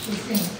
to sing.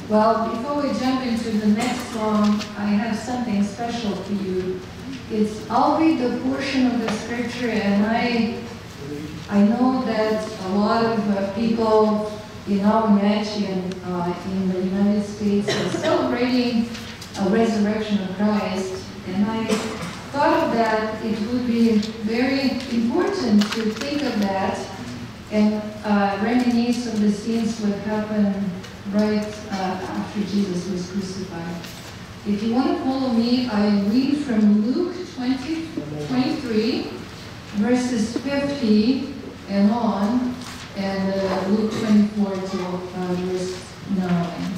Well, before we jump into the next song, I have something special for you. I'll read the portion of the scripture, and I know that a lot of people in our nation, in the United States, are celebrating a resurrection of Christ, and I thought that it would be very important to think of that and reminisce of the scenes that happened right after Jesus was crucified. If you want to follow me, I read from Luke 23, verses 50 and on, and Luke 24 to verse 9.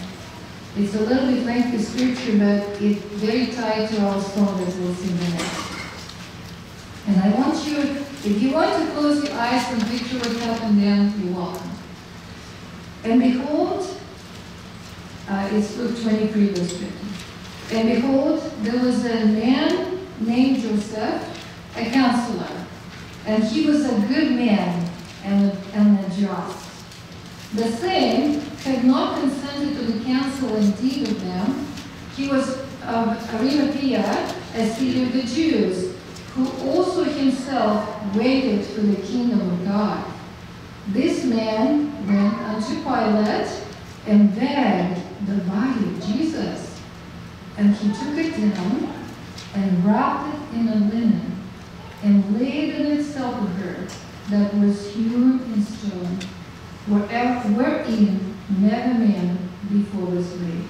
It's a little bit lengthy scripture, but it's very tied to our song that we'll sing next. And I want you, if you want to close your eyes and picture what happened then, you're welcome. And behold, it's Luke 23, verse 50. And behold, there was a man named Joseph, a counselor, and he was a good man and a just. The same had not consented to the counsel and deed of them. He was of Arimathea, a city of the Jews, who also himself waited for the kingdom of God. This man went unto Pilate and begged the body of Jesus. And he took it down and wrapped it in a linen and laid in a sepulchre that was hewn in stone, wherein never man before was laid.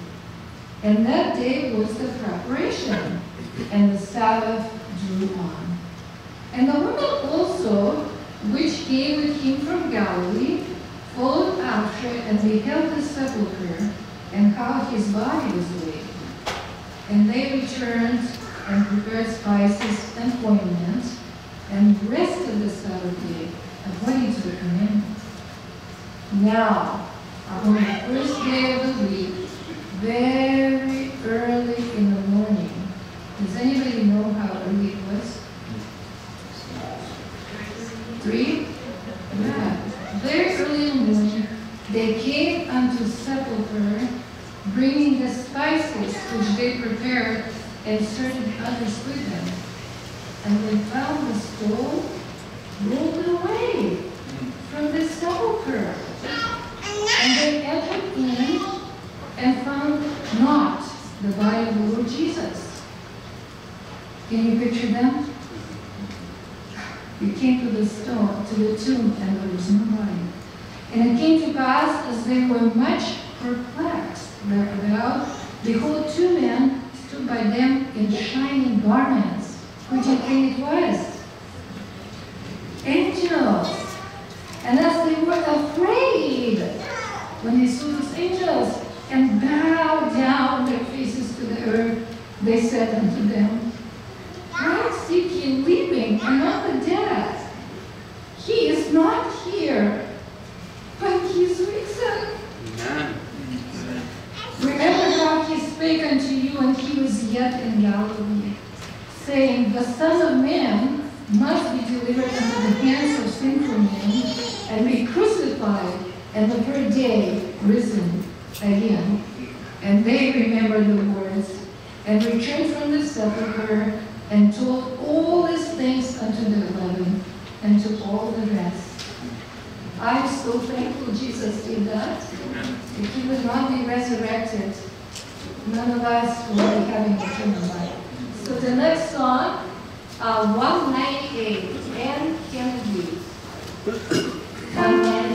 And that day was the preparation, and the Sabbath drew on. And the women also, which came with him from Galilee, followed after and beheld the sepulchre, and how his body was laid. And they returned and prepared spices and ointment, and rested the Sabbath day, according to the commandment. Now, on the first day of the week, very early in the morning, does anybody know how early it was? 3? Yeah. Very early in the morning, they came unto sepulchre, bringing the spices which they prepared, and certain others with them. And they found the stone rolled away from the sepulchre. And they entered in and found not the body of the Lord Jesus. Can you picture them? You came to the stone, to the tomb, and there was no body. And it came to pass, as they were much perplexed thereabout, behold, two men stood by them in shining garments. Who do you think it was? Angels. And as they were afraid when they saw those angels and bowed down their faces to the earth, they said unto them, why seek ye living among the dead? He is not here, but he is risen. Amen. Remember how he spake unto you when he was yet in Galilee, saying, the Son of Man must be delivered into the hands of sinful men, and be crucified, and the third day risen again. And they remembered the words, and returned from the sepulchre, and told all these things unto the 11, and to all the rest. I'm so thankful Jesus did that. If he would not be resurrected, none of us will be having eternal life. So the next song, 198, Anne Kennedy. 198.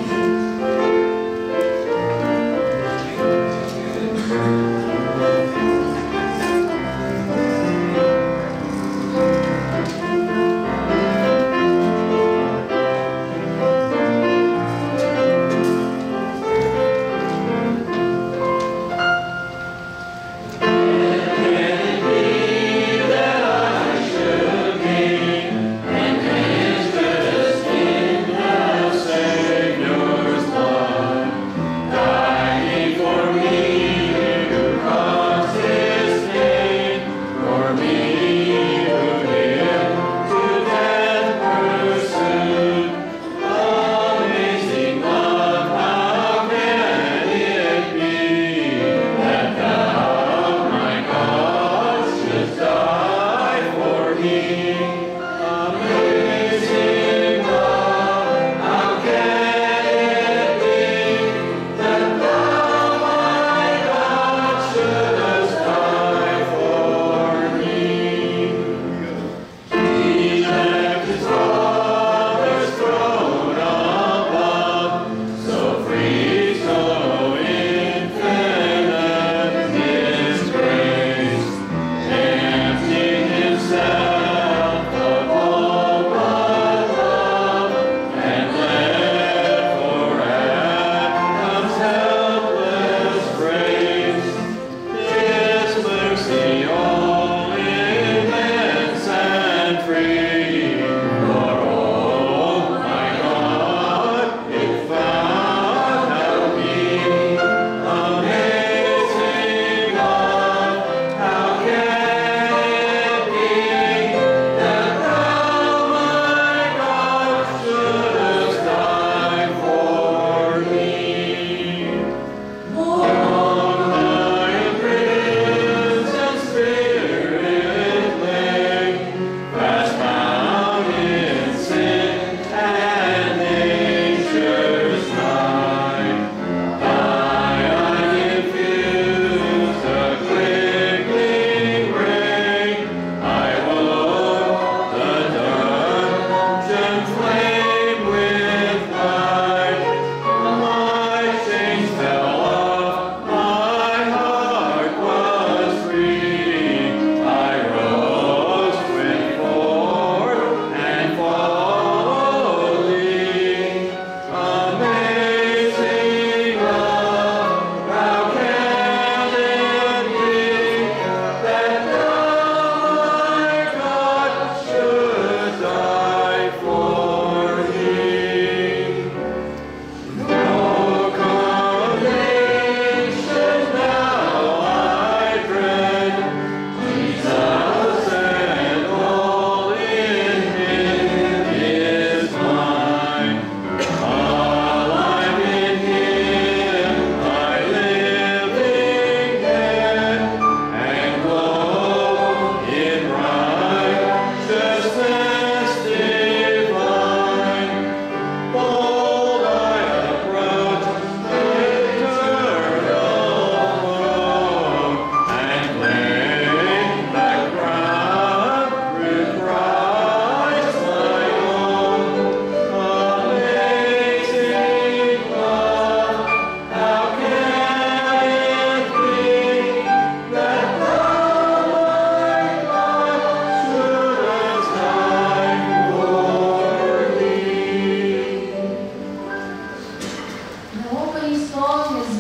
And interest in the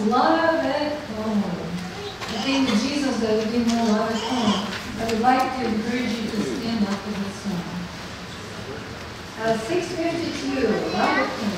love at home. I think with Jesus there will be more love at home. I would like to encourage you to stand up for this song. 652, love at home.